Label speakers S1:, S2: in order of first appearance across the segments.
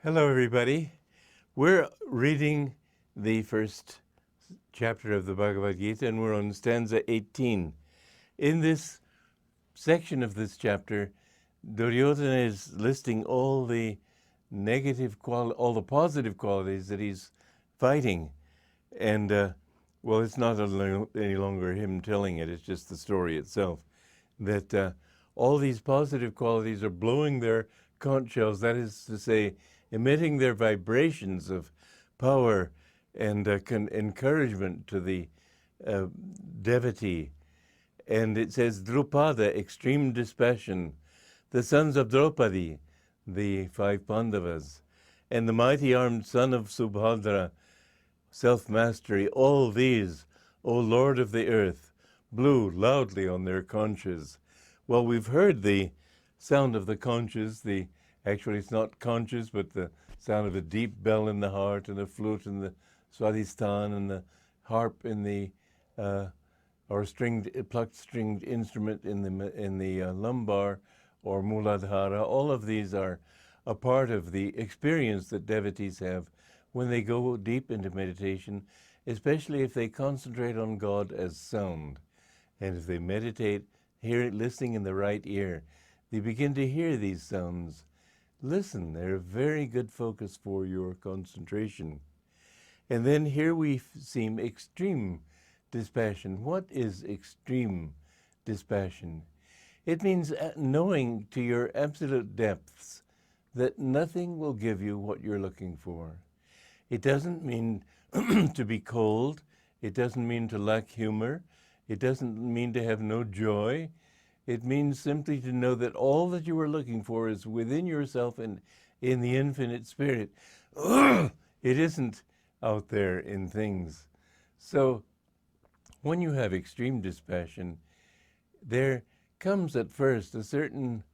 S1: Hello, everybody. We're reading the first chapter of the Bhagavad Gita, and we're on stanza 18. In this section of this chapter, Duryodhana is listing all the all the positive qualities that he's fighting. And, well, it's not any longer him telling it, it's just the story itself. That all these positive qualities are blowing their conch shells, that is to say, emitting their vibrations of power and encouragement to the devotee. And it says, Drupada, extreme dispassion, the sons of Draupadi, the 5 Pandavas, and the mighty armed son of Subhadra, self-mastery, all these, O Lord of the earth, blew loudly on their conches. Well, we've heard the sound of the conches, actually it's not conches, but the sound of a deep bell in the heart and a flute in the swadhisthana and the harp in the, or plucked stringed instrument in the lumbar or muladhara. All of these are a part of the experience that devotees have when they go deep into meditation, especially if they concentrate on God as sound. And if they meditate, listening in the right ear, they begin to hear these sounds. Listen, they're a very good focus for your concentration. And then here we see extreme dispassion. What is extreme dispassion? It means knowing to your absolute depths that nothing will give you what you're looking for. It doesn't mean to be cold. It doesn't mean to lack humor. It doesn't mean to have no joy. It means simply to know that all that you are looking for is within yourself and in the infinite spirit. It isn't out there in things. So when you have extreme dispassion, there comes at first a certain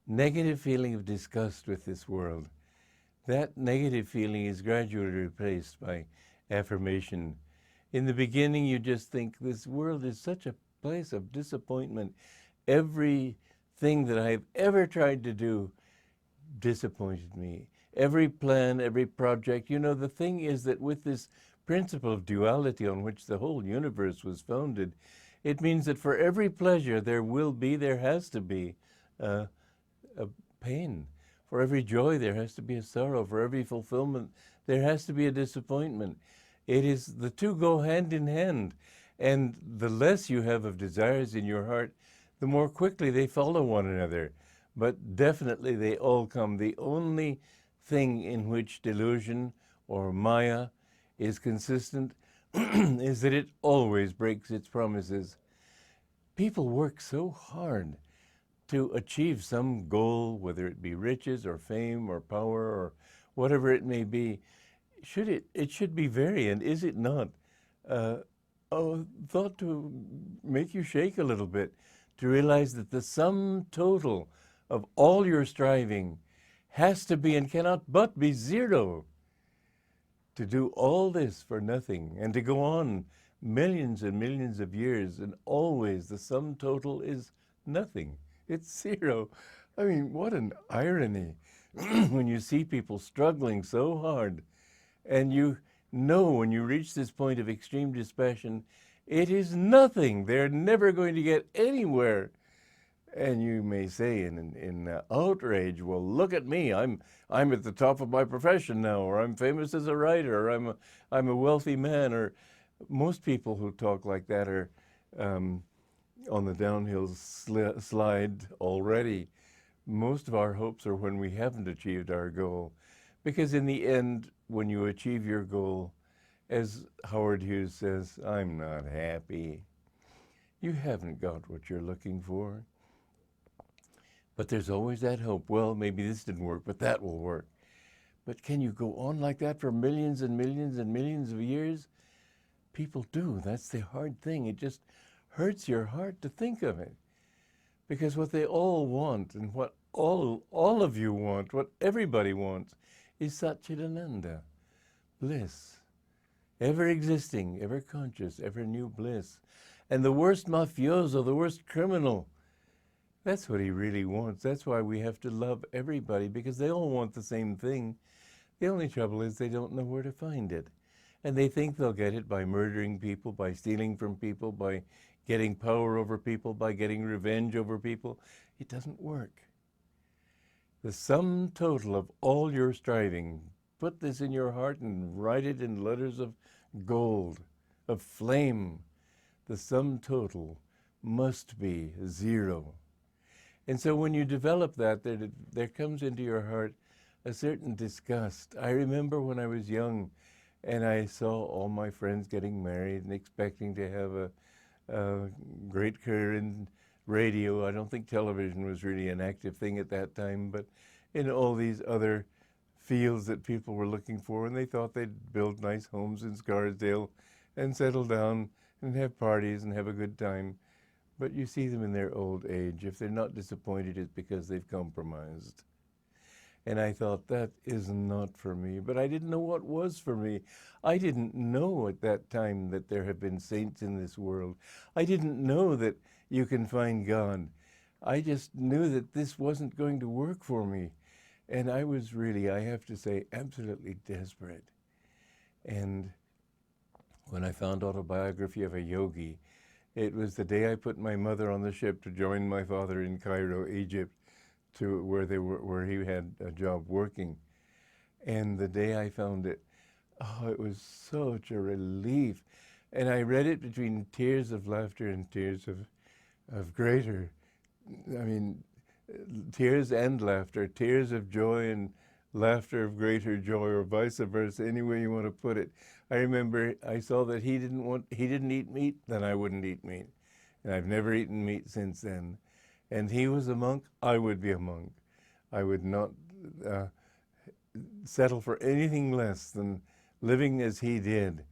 S1: negative feeling of disgust with this world. That negative feeling is gradually replaced by affirmation. In the beginning, you just think, this world is such a place of disappointment. Everything that I've ever tried to do disappointed me. Every plan, every project. You know, the thing is that with this principle of duality on which the whole universe was founded, it means that for every pleasure there has to be a pain. For every joy, there has to be a sorrow. For every fulfillment, there has to be a disappointment. The two go hand in hand. And the less you have of desires in your heart, the more quickly they follow one another. But definitely they all come. The only thing in which delusion or maya is consistent is that it always breaks its promises. People work so hard to achieve some goal, whether it be riches or fame or power or whatever it may be. It should be very, and is it not, thought to make you shake a little bit, to realize that the sum total of all your striving has to be and cannot but be zero. To do all this for nothing and to go on millions and millions of years and always the sum total is nothing. It's zero. I mean, what an irony when you see people struggling so hard and you know when you reach this point of extreme dispassion, it is nothing. They're never going to get anywhere. And you may say in outrage, well, look at me. I'm at the top of my profession now, or I'm famous as a writer, or I'm a wealthy man. Or most people who talk like that are on the downhill slide already. Most of our hopes are when we haven't achieved our goal. Because in the end, when you achieve your goal, as Howard Hughes says, I'm not happy. You haven't got what you're looking for. But there's always that hope. Well, maybe this didn't work, but that will work. But can you go on like that for millions and millions and millions of years? People do. That's the hard thing. It just hurts your heart to think of it. Because what they all want and what all of you want, what everybody wants, is Satchidananda, bliss. Ever existing, ever conscious, ever new bliss. And the worst mafioso, the worst criminal, that's what he really wants. That's why we have to love everybody, because they all want the same thing. The only trouble is they don't know where to find it. And they think they'll get it by murdering people, by stealing from people, by getting power over people, by getting revenge over people. It doesn't work. The sum total of all your striving, put this in your heart and write it in letters of gold, of flame. The sum total must be 0. And so when you develop that, there comes into your heart a certain disgust. I remember when I was young and I saw all my friends getting married and expecting to have a great career in radio. I don't think television was really an active thing at that time, but in all these other fields that people were looking for, and they thought they'd build nice homes in Scarsdale and settle down and have parties and have a good time. But you see them in their old age. If they're not disappointed, it's because they've compromised. And I thought, that is not for me. But I didn't know what was for me. I didn't know at that time that there have been saints in this world. I didn't know that you can find God. I just knew that this wasn't going to work for me. And I was really, I have to say, absolutely desperate. And when I found Autobiography of a Yogi, it was the day I put my mother on the ship to join my father in Cairo, Egypt, to where he had a job working. And the day I found it, oh, it was such a relief. And I read it between tears of laughter and tears of greater, tears and laughter, tears of joy and laughter of greater joy, or vice versa, any way you want to put it. I remember I saw that he didn't eat meat, then I wouldn't eat meat. And I've never eaten meat since then. And he was a monk, I would be a monk. I would not settle for anything less than living as he did.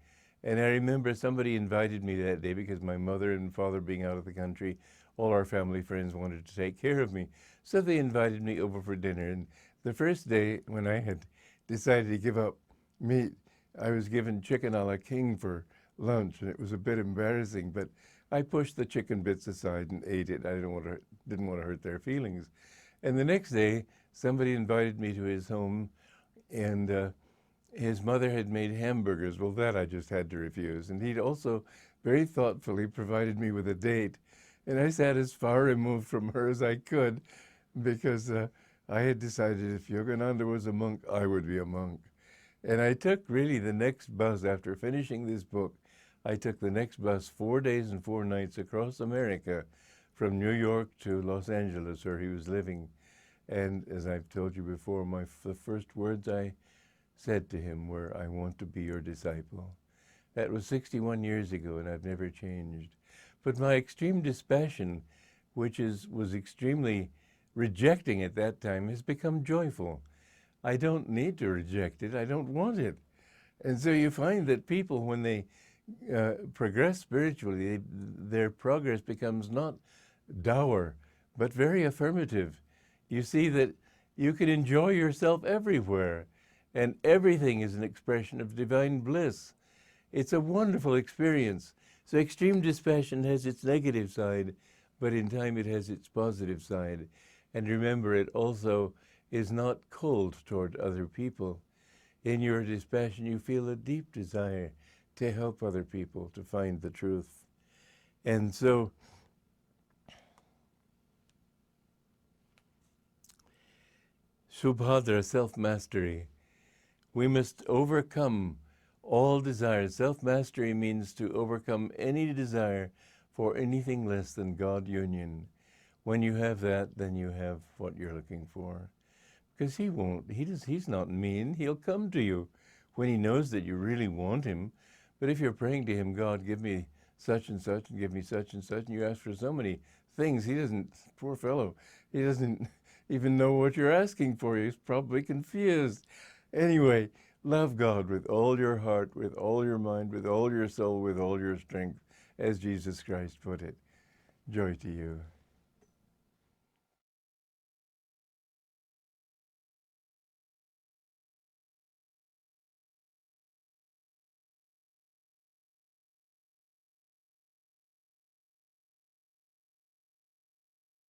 S1: And I remember somebody invited me that day because my mother and father being out of the country, all our family friends wanted to take care of me. So they invited me over for dinner. And the first day when I had decided to give up meat, I was given chicken a la king for lunch, and it was a bit embarrassing, but I pushed the chicken bits aside and ate it. I didn't want to hurt their feelings. And the next day, somebody invited me to his home, and his mother had made hamburgers. Well, that I just had to refuse. And he'd also very thoughtfully provided me with a date. And I sat as far removed from her as I could, because I had decided if Yogananda was a monk, I would be a monk. And I took really the next bus after finishing this book. I took the next bus 4 days and 4 nights across America from New York to Los Angeles, where he was living. And as I've told you before, the first words I said to him were, "I want to be your disciple." That was 61 years ago, and I've never changed. But my extreme dispassion, which was extremely rejecting at that time, has become joyful. I don't need to reject it. I don't want it. And so you find that people, when they progress spiritually, their progress becomes not dour, but very affirmative. You see that you can enjoy yourself everywhere, and everything is an expression of divine bliss. It's a wonderful experience. So extreme dispassion has its negative side, but in time it has its positive side. And remember, it also is not cold toward other people. In your dispassion, you feel a deep desire to help other people to find the truth. And so Subhadra, self-mastery. We must overcome all desires. Self-mastery means to overcome any desire for anything less than God union. When you have that, then you have what you're looking for. Because he's not mean. He'll come to you when he knows that you really want him. But if you're praying to him, "God, give me such and such, and give me such and such," and you ask for so many things, he doesn't, poor fellow, he doesn't even know what you're asking for. He's probably confused. Anyway, love God with all your heart, with all your mind, with all your soul, with all your strength, as Jesus Christ put it. Joy to you.